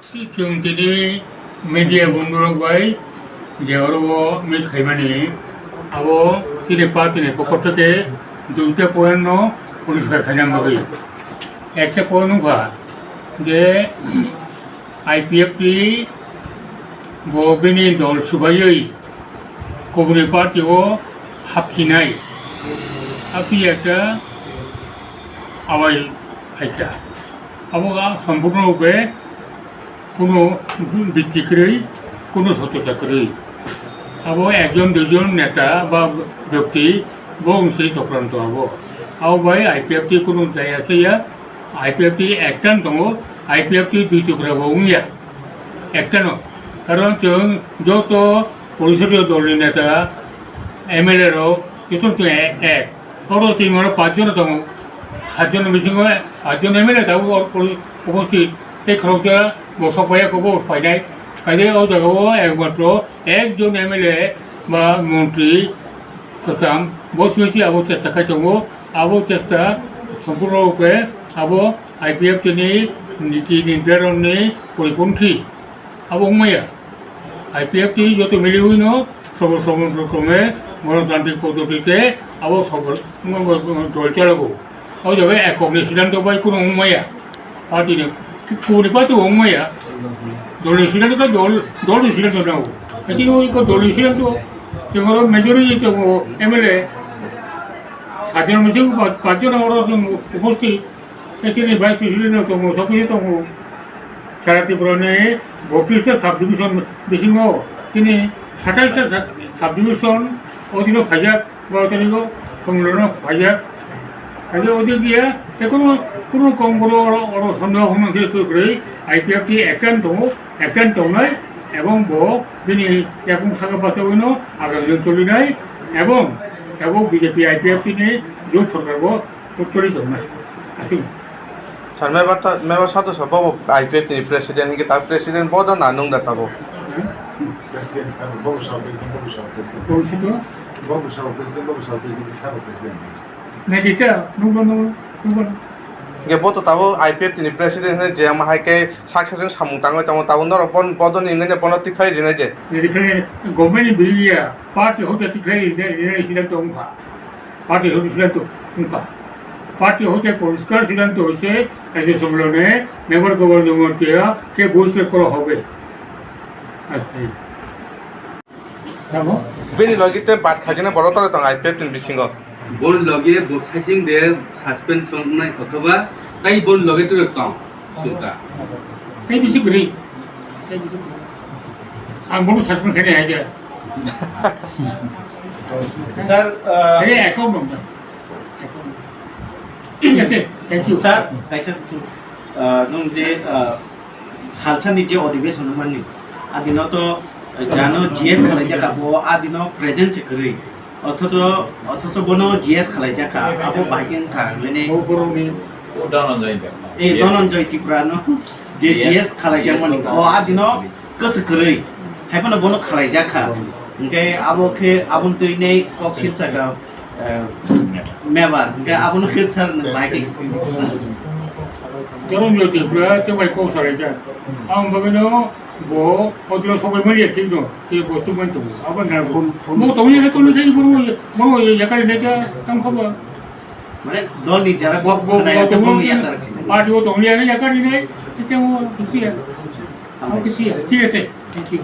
जों दिनै media bundurokbai jehorobo mit khaimani abo tine patine pokor theke দুইটা point পরিষ্কার খাইলাম ভাবে একটা পয়েন্ট উঠা যে IPFT ববিনি দল সুবাইयै কমিউনি পার্টিও হাবচিনাय আপনি একটা আবাই খাইতা আবগা সম্পূর্ণরূপে কোনো ভিত্তি করেই কোনো সত্যতা করেই আবো একজন দুজন নেতা বা ব্যক্তি বংশে চক্রান্ত হব আও ভাই IPFT কোনো যাই আছে ইয়া IPFT একটান দङ IPFT দুই টুকরা বংয়া একটা ন কারণ जों যত পরিষদীয় দলের নেতা MLA रो যত এক বড় চিমার পাঁচজন দङ সাতজন মিছিং আটজন MLA তাও উপস্থিত এই খরচা বসবায়া কব ফাইনাই কাজে ও জায়গাও একমাত্র একজন MLA বা মন্ত্রী কসাম বসবেছি আবো চেষ্টা খাই দङ আবো চেষ্টা সম্পূর্ণরূপে আবো IPFT नि নীতি নির্ধারণে পরিপন্থী আবো উমাইয়া IPFT যত মিলি হইন সর্বসম্মতক্রমে গণতান্ত্রিক পদ্ধতিতে আবো দল চালাবো ও জায়গায় এককনি সিদ্ধান্ত পাই কোনো উমাইয়া পার্টি কমিউনি পার্টি উমাইয়া দলের সিদ্ধান্ত দলের সিদ্ধান্ত নাও এছাড়া ওই দলের সিদ্ধান্ত जों मेजरिटी दङ MLA सातजन मिथिं पाँचजन जों उपस्थित एसनि भाइस प्रेसिडेन्ट दङ सबकिछु दङ सारा त्रिपुरानि 32টা साब डिभिजन बिसिङाव दिनै 27টা साब डिभिजन अधीनाव फाइजाक बा तेनिखौ संलग्न फाइजाक কাজে ওদের গিয়া কোনো কম বড় সন্দেহ হনাকে করে IPFT একটান দङ এবং দিনে এখন সাকা পাশে হইন আগামী চলিনাই এবং বিজেপি IPFT নিয়ে জোট সরকার চলিত নাই আসুন স্যার মেবার সদস্য বাবু IPFT প্রেসিডেন্ট কি তার প্রেসিডেন্ট বড় না নং দা তাবো প্রেসিডেন্ট স্যার বাবু সাহেব প্রেসিডেন্ট না দিতা নুগন गे बतो ताबो IPFT नि प्रेसिडेंट ने जे हम हाइके साक्सेसजों सामुं ताङो ताबो नर पदन इंगने पनति खाइ दिनै दे दिनै गभर्नमेन्ट बिलिया पार्टी होते तिखाइ दिनै सिद्धांत उनखा पार्टी होते सिद्धांत उनखा पार्टी होते পরিষ্কার সিদ্ধান্ত হইছে এই সম্মেলনে মেম্বার গভর্নমেন্টকে কে বৈঠক করা হবে আচ্ছা যাবো বেনি লগিতে বাত খাজনে বড় তরে তাং IPFT বিসিং বন লগে বসাইছিং দে সাসপেনশন নাই অথবা তাই বন লগে তো তং সুতা তাই বেশি করি আম বড় সাসপেন্ড খানে আইডিয়া স্যার এই অ্যাকাউন্ট নম্বর ঠিক আছে থ্যাংক ইউ স্যার কাইসা নং যে সালসানি যে অধিবেশন মানি আদিন তো জানো GS খালাই জাকা ও আদিন প্রেজেন্ট করি অথচ বনো GS খালাই জাকা আবো বাইকিং খা মানে ও ধনঞ্জয় এই ধনঞ্জয় ত্রিপুরানো যে GS খালাই জামানি ও আদিন কস করি হাইপনো বনো খালাই জাকা ओंखाय आबोखे आबुन तैनै कक्सिल जागा मेबार ओंखाय आबुन खेसार बाइकिं 저런 요티브라 정말 고사래자 아무 버기노 뭐 어디로 속을 멀리 했지도 그 보스만 또 아번 날뭐 동네에 돌리게 뭐 약간 내가 땅 커버 মানে দল নি যারা গপ গপ না এটা বল ইয়া তারা ছিল পার্টি ও 동네에 약간 이네 진짜 뭐 비시야 아 비시야 ঠিক আছে থ্যাংক ইউ